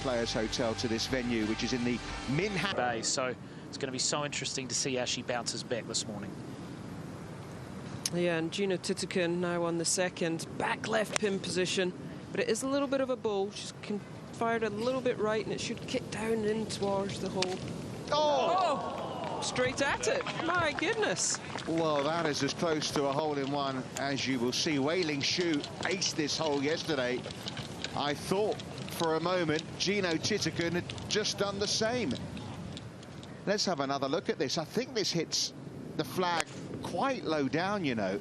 Players Hotel to this venue, which is in the Manhattan Bay. So it's going to be so interesting to see how she bounces back this morning. Yeah, and Jeeno Thitikul now on the second, back left pin position, but it is a little bit of a bowl. She's fired a little bit right, and it should kick down in towards the hole. Oh! Straight at it. My goodness. Well, that is as close to a hole-in-one as you will see. Wailing Shu aced this hole yesterday. I thought for a moment Jeeno Thitikul had just done the same. Let's have another look at this. I think this hits the flag quite low down, you know.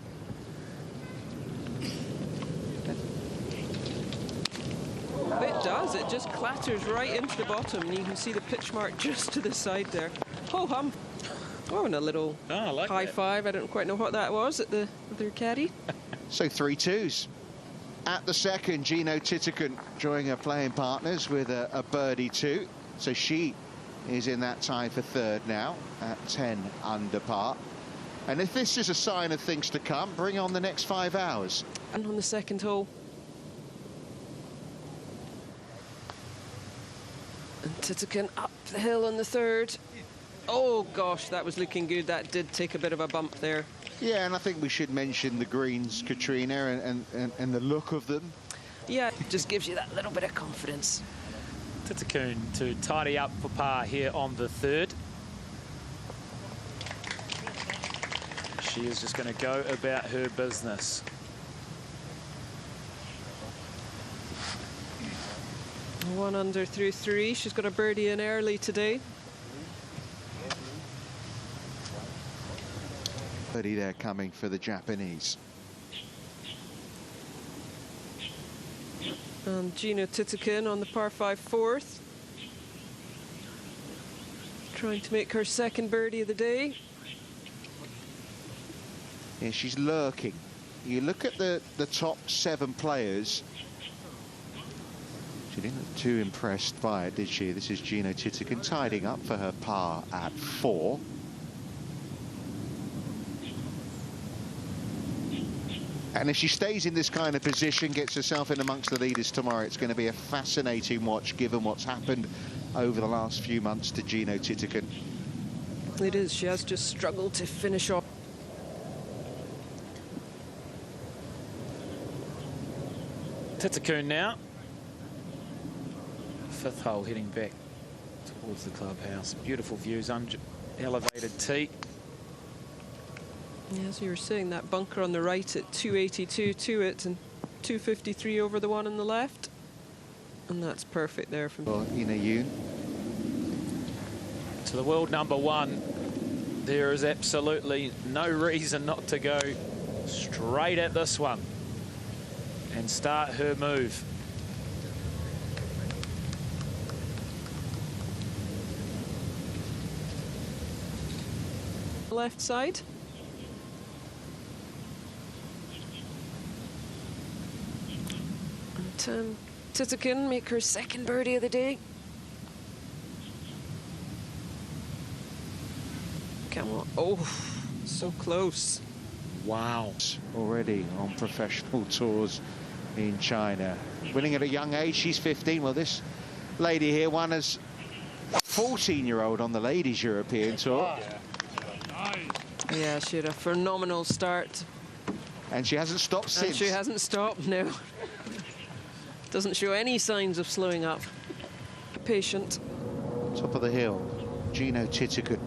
It does. It just clatters right into the bottom, and you can see the pitch mark just to the side there. Ho hum. Oh, and a little like high that. five. I don't quite know what that was at the other caddy. So 3-2s. At the second, Jeeno Thitikul joining her playing partners with a birdie 2. So she is in that tie for third now at 10 under par. And if this is a sign of things to come, bring on the next 5 hours. And on the second hole. And Thitikul up the hill on the third. Oh, gosh, that was looking good. That did take a bit of a bump there. Yeah, and I think we should mention the greens, Katrina, and the look of them. Yeah, it just gives you that little bit of confidence. Thitikul to tidy up for par here on the third. She is just going to go about her business. One under through 3. She's got a birdie in early today. Birdie there coming for the Japanese. And Jeeno Thitikul on the par 5 fourth. Trying to make her second birdie of the day. Yeah, she's lurking. You look at the top 7 players. She didn't look too impressed by it, did she? This is Jeeno Thitikul tidying up for her par at 4. And if she stays in this kind of position, gets herself in amongst the leaders tomorrow, it's going to be a fascinating watch, given what's happened over the last few months to Jeeno Thitikul. It is. She has just struggled to finish off. Thitikul now. 5th hole heading back towards the clubhouse. Beautiful views, elevated tee. Yeah, as you were saying, that bunker on the right at 282 to it and 253 over the one on the left. And that's perfect there from Ina Yoon. To the world #1. There is absolutely no reason not to go straight at this one and start her move. left side. And Thitikul make her second birdie of the day. Come on. Oh, so close. Wow. Already on professional tours in China. Winning at a young age, she's 15. Well, this lady here won as 14-year-old on the Ladies European Tour. Yeah, she had a phenomenal start. And she hasn't stopped since. And she hasn't stopped, no. Doesn't show any signs of slowing up. Patient. Top of the hill, Jeeno Thitikul.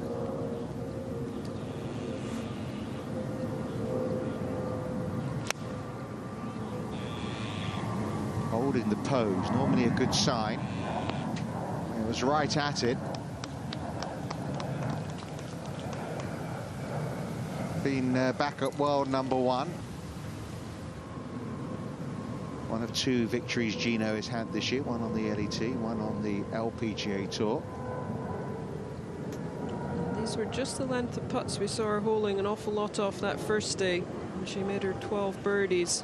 Holding the pose, normally a good sign. It was right at it. Been back at world #1. One of 2 victories Jeeno has had this year, one on the LET, one on the LPGA Tour. These were just the length of putts we saw her holding an awful lot off that first day. And she made her 12 birdies.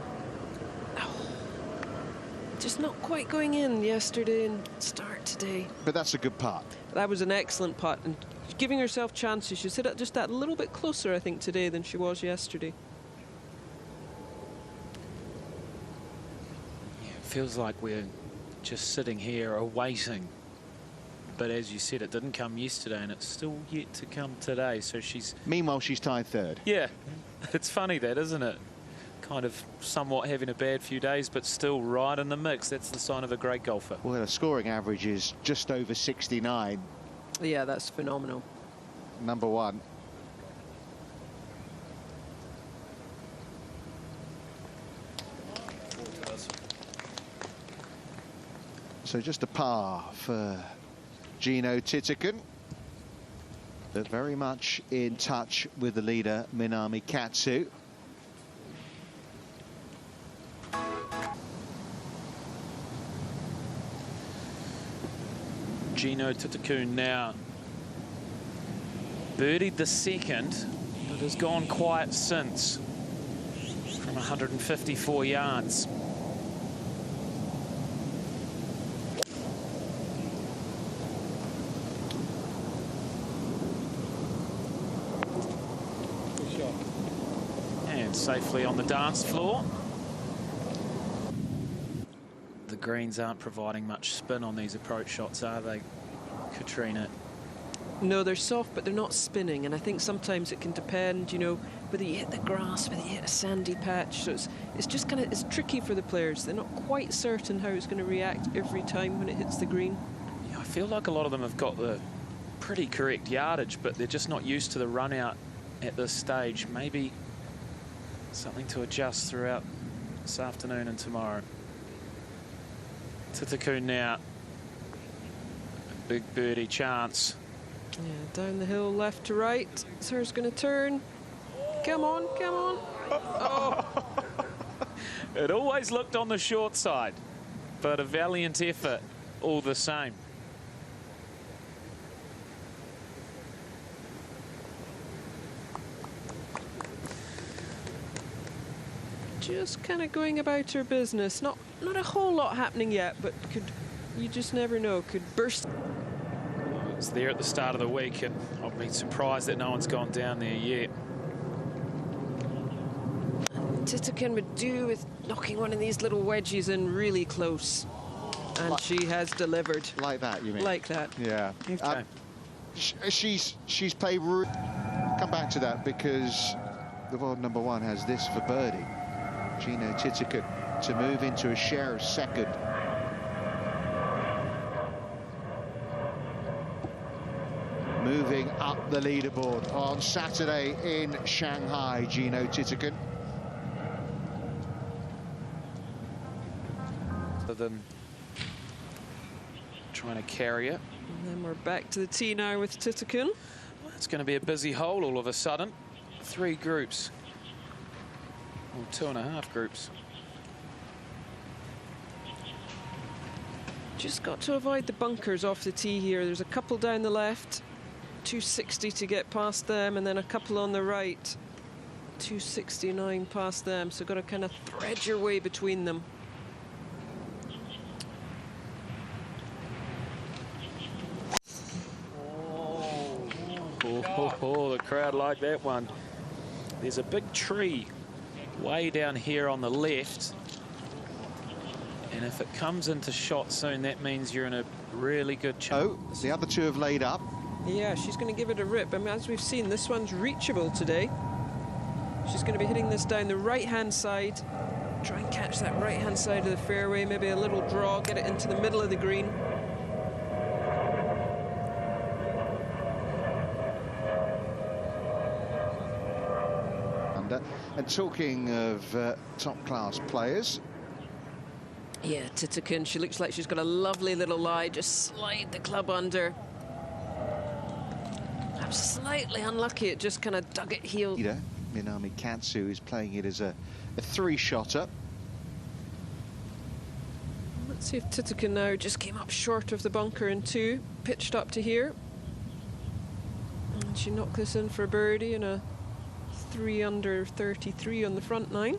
Just not quite going in yesterday and start today. But that's a good putt. That was an excellent putt, and giving herself chances. She's hit it just that little bit closer, I think, today than she was yesterday. Yeah, it feels like we're just sitting here awaiting. But as you said, it didn't come yesterday, and it's still yet to come today. So she's... Meanwhile, she's tied third. Yeah, it's funny that, isn't it? Kind of somewhat having a bad few days, but still right in the mix. That's the sign of a great golfer. Well, her scoring average is just over 69. Yeah, that's phenomenal. Number one. So just a par for Jeeno Thitikul, but very much in touch with the leader, Minami Katsu. Jeeno Thitikul now birdied the second, but has gone quiet since from 154 yards. And safely on the dance floor. The greens aren't providing much spin on these approach shots, are they, Katrina? No, they're soft, but they're not spinning. And I think sometimes it can depend, you know, whether you hit the grass, whether you hit a sandy patch. So it's just kind of, it's tricky for the players. They're not quite certain how it's going to react every time when it hits the green. Yeah, I feel like a lot of them have got the pretty correct yardage, but they're just not used to the run out at this stage. Maybe something to adjust throughout this afternoon and tomorrow. Thitikul now, a big birdie chance. Yeah, down the hill, left to right. Sarah's going to turn. Come on, come on. Oh. It always looked on the short side, but a valiant effort all the same. Just kind of going about her business. Not a whole lot happening yet, but you just never know, could burst. It's there at the start of the week, and I've been surprised that no one's gone down there yet. Thitikul would do with knocking one of these little wedges in really close. And she has delivered. Like that, you mean? Like that. Yeah. Okay. She's played... Come back to that, because the world number one has this for birdie. Jeeno Thitikul to move into a share of second. Moving up the leaderboard on Saturday in Shanghai, Jeeno Thitikul. Other than trying to carry it. And then we're back to the tee now with Thitikul. Well, it's going to be a busy hole all of a sudden. 3 groups. Or 2.5 groups. Just got to avoid the bunkers off the tee here. There's a couple down the left, 260 to get past them, and then a couple on the right, 269 past them. So got to kind of thread your way between them. Oh, the crowd like that one. There's a big tree way down here on the left, and if it comes into shot soon, that means you're in a really good chance. Oh, the other two have laid up. Yeah, she's going to give it a rip. I mean, as we've seen, this one's reachable today. She's going to be hitting this down the right-hand side. Try and catch that right-hand side of the fairway, maybe a little draw, get it into the middle of the green. And talking of top-class players, yeah, Thitikul, she looks like she's got a lovely little lie. Just slide the club under. I'm slightly unlucky. It just kind of dug it heel. Minami Katsu is playing it as a 3-shotter. Let's see if Thitikul now just came up short of the bunker in 2, pitched up to here. And she knocked this in for a birdie and a 3 under 33 on the front 9.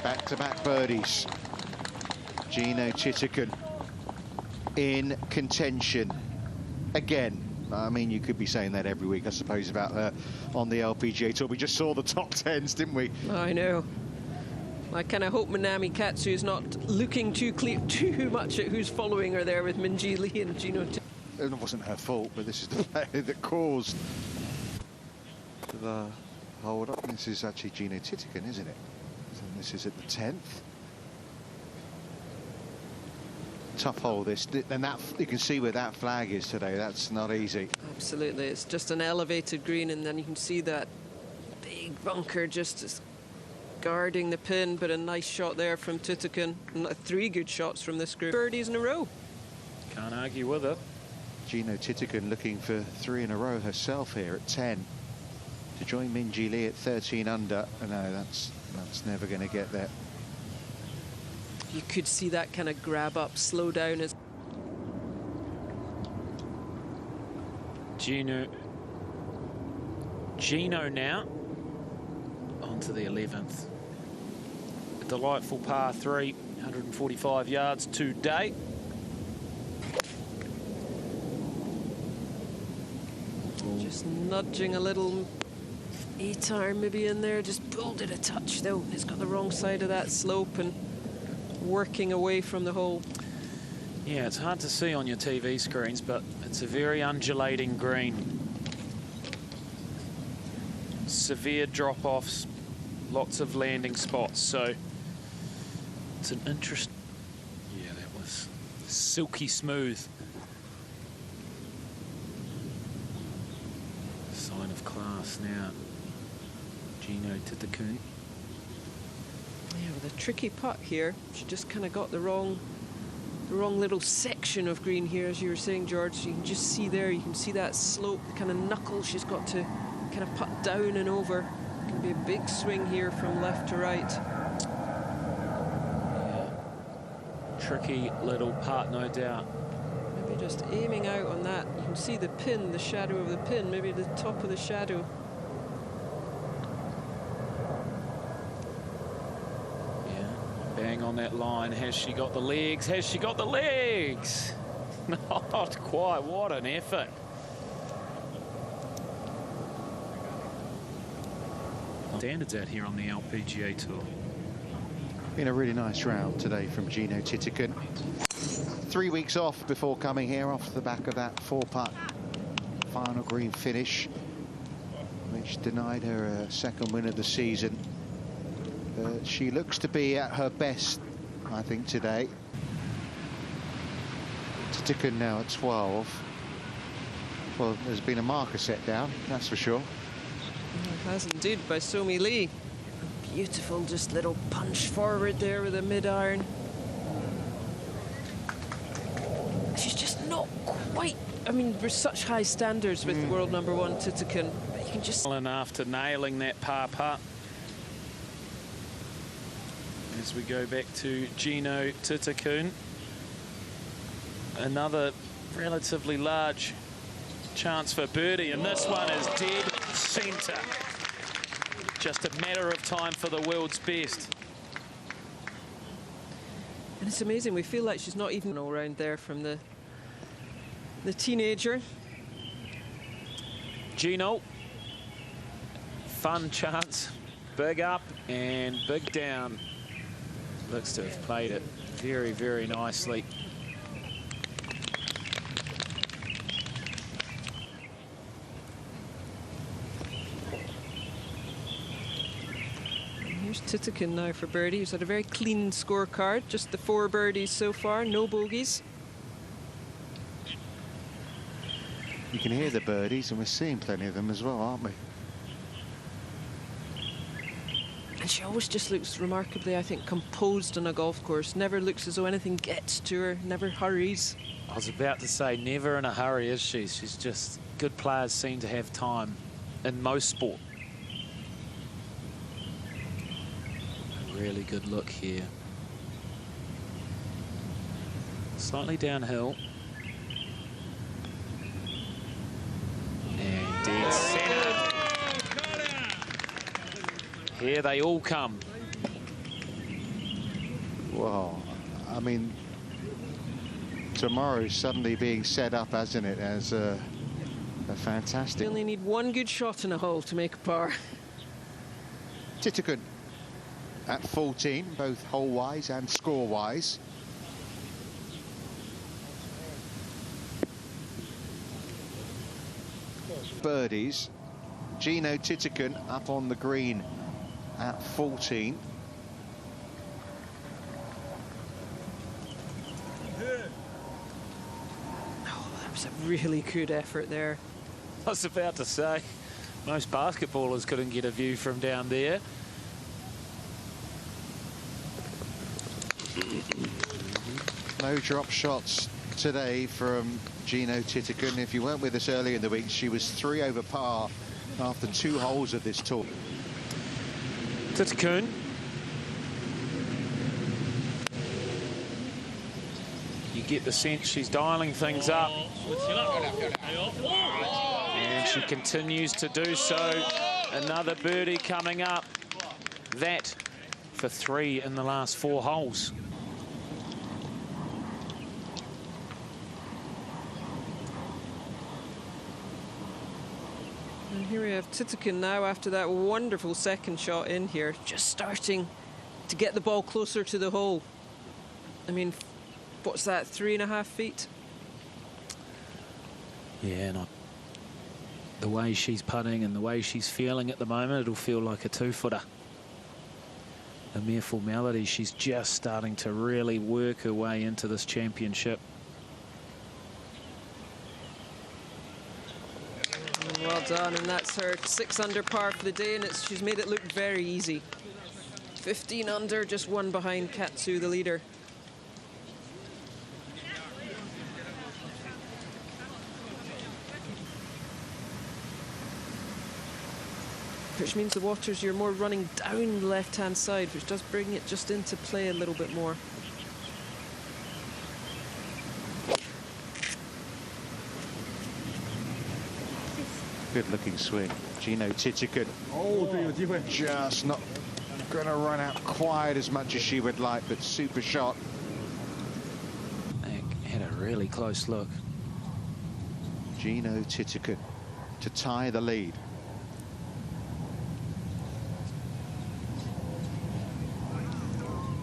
Back-to-back birdies. Jeeno Thitikul in contention again. I mean, you could be saying that every week, I suppose, about her on the LPGA Tour. We just saw the top 10s, didn't we? I know. I kind of hope Minami Katsu is not looking too much at who's following her there with Minjee Lee and Jeeno Thitikul. It wasn't her fault, but this is the player that caused the hold up. This is actually Jeeno Thitikul, isn't it? And this is at the 10th. Tough hole this, and that you can see where that flag is today. That's not easy. Absolutely, it's just an elevated green, and then you can see that big bunker just guarding the pin. But a nice shot there from Thitikul, and 3 good shots from this group. Birdies in a row. Can't argue with it. Jeeno Thitikul looking for 3 in a row herself here at 10 to join Minjee Lee at 13 under. No, that's never going to get there. You could see that kind of grab up, slow down as Jeeno now onto the 11th. A delightful par 3, 145 yards today. just nudging a little 8-iron maybe in there, just pulled it a touch though. It's got the wrong side of that slope and working away from the hole. Yeah, it's hard to see on your TV screens, but it's a very undulating green. Severe drop-offs, lots of landing spots, so it's an interest. Yeah, that was silky smooth. Sign of class now. Jeeno Thitikul. Yeah, with a tricky putt here. She just kind of got the wrong little section of green here, as you were saying, George. You can just see there, you can see that slope, the kind of knuckle she's got to kind of putt down and over. It can be a big swing here from left to right. Yeah. Tricky little putt, no doubt. Maybe just aiming out on that. You can see the pin, the shadow of the pin, maybe the top of the shadow. Bang on that line. Has she got the legs? Has she got the legs? Not quite. What an effort. Standards out here on the LPGA Tour. Been a really nice round today from Jeeno Thitikul. 3 weeks off before coming here off the back of that 4-putt final green finish, which denied her a second win of the season. She looks to be at her best, I think, today. Thitikul now at 12. Well, there's been a marker set down, that's for sure. It has indeed, by Somi Lee. A beautiful, just little punch forward there with a mid-iron. She's just not quite. I mean, there's such high standards with the world #1 Thitikul, but you can just. After nailing that par putt. As we go back to Jeeno Thitikul, another relatively large chance for birdie, and this one is dead centre. Just a matter of time for the world's best. And it's amazing, we feel like she's not even all round there from the teenager. Jeeno, fun chance, big up and big down. Looks to have played it very, very nicely. And here's Thitikul now for birdie. He's had a very clean scorecard, just the 4 birdies so far, no bogeys. You can hear the birdies, and we're seeing plenty of them as well, aren't we? And she always just looks remarkably, I think, composed on a golf course. Never looks as though anything gets to her, never hurries. I was about to say, never in a hurry, is she? She's just, good players seem to have time in most sport. A really good look here. Slightly downhill. And dead centre. Here they all come. Well, I mean, tomorrow's suddenly being set up, hasn't it, as fantastic. You only need one good shot in a hole to make a par. Thitikul at 14, both hole-wise and score-wise. Birdies. Jeeno Thitikul up on the green at 14. Oh, that was a really good effort there. I was about to say, most basketballers couldn't get a view from down there. No drop shots today from Jeeno Thitikul. And if you weren't with us earlier in the week, she was 3 over par after 2 holes of this tour. Thitikul. You get the sense she's dialing things up. And she continues to do so. Another birdie coming up. That for 3 in the last 4 holes. And here we have Thitikul now after that wonderful second shot in here, just starting to get the ball closer to the hole. I mean, what's that, 3.5 feet? Yeah, and the way she's putting and the way she's feeling at the moment, it'll feel like a 2-footer. A mere formality. She's just starting to really work her way into this championship. Well done, and that's her 6 under par for the day, and she's made it look very easy. 15 under, just 1 behind Katsu, the leader. Which means the waters, you're more running down the left-hand side, which does bring it just into play a little bit more. Good-looking swing. Jeeno Thitikul. Just not going to run out quite as much as she would like, but super shot. They had a really close look. Jeeno Thitikul to tie the lead.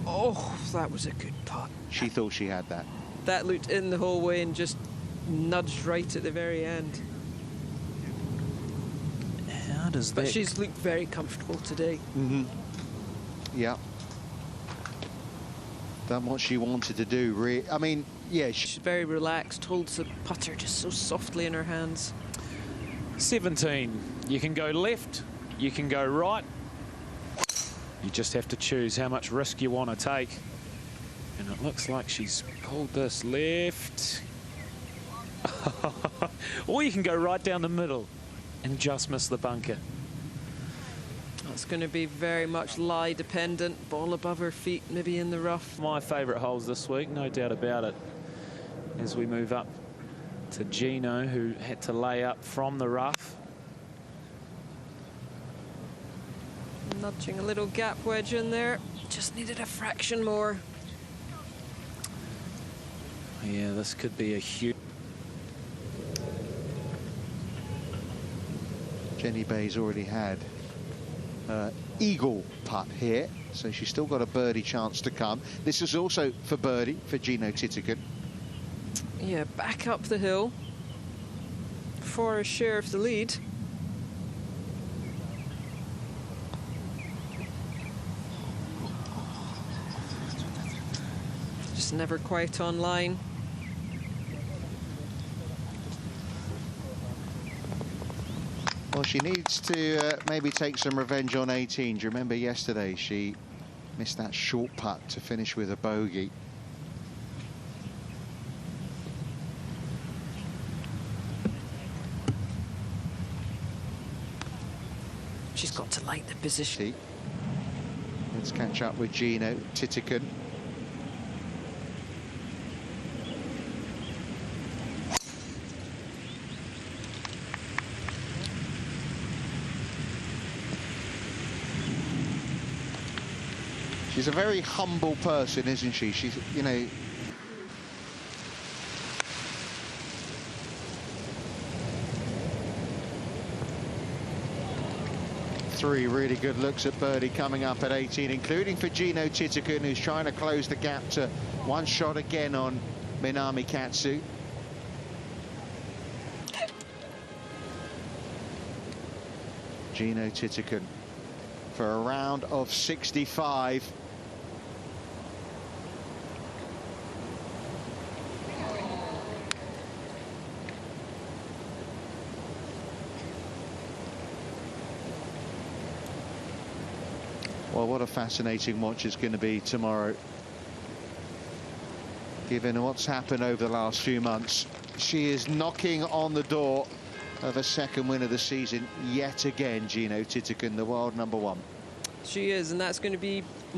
Oh, that was a good putt. She thought she had that. That looked in the whole way and just nudged right at the very end. How does that... But she's looked very comfortable today. Mm-hmm. Yeah. Done what she wanted to do. I mean, yeah. She's very relaxed, holds the putter just so softly in her hands. 17. You can go left, you can go right. You just have to choose how much risk you want to take. And it looks like she's pulled this left. Or you can go right down the middle and just miss the bunker. That's going to be very much lie dependent. Ball above her feet, maybe in the rough. My favourite holes this week, no doubt about it. As we move up to Jeeno, who had to lay up from the rough. Nudging a little gap wedge in there. Just needed a fraction more. Yeah, this could be a huge... Jenny Bay's already had eagle putt here, so she's still got a birdie chance to come. This is also for birdie for Jeeno Thitikul. Yeah, back up the hill for a share of the lead. Just never quite on line. Well, she needs to maybe take some revenge on 18. Do you remember yesterday she missed that short putt to finish with a bogey? She's got to like the position. Let's catch up with Jeeno Thitikul. She's a very humble person, isn't she? She's, you know... 3 really good looks at birdie coming up at 18, including for Jeeno Thitikul, who's trying to close the gap to 1 shot again on Minami Katsu. Jeeno Thitikul for a round of 65. Well, what a fascinating watch it's going to be tomorrow. Given what's happened over the last few months, she is knocking on the door of a second win of the season yet again. Jeeno Thitikul, the world #1. She is, and that's going to be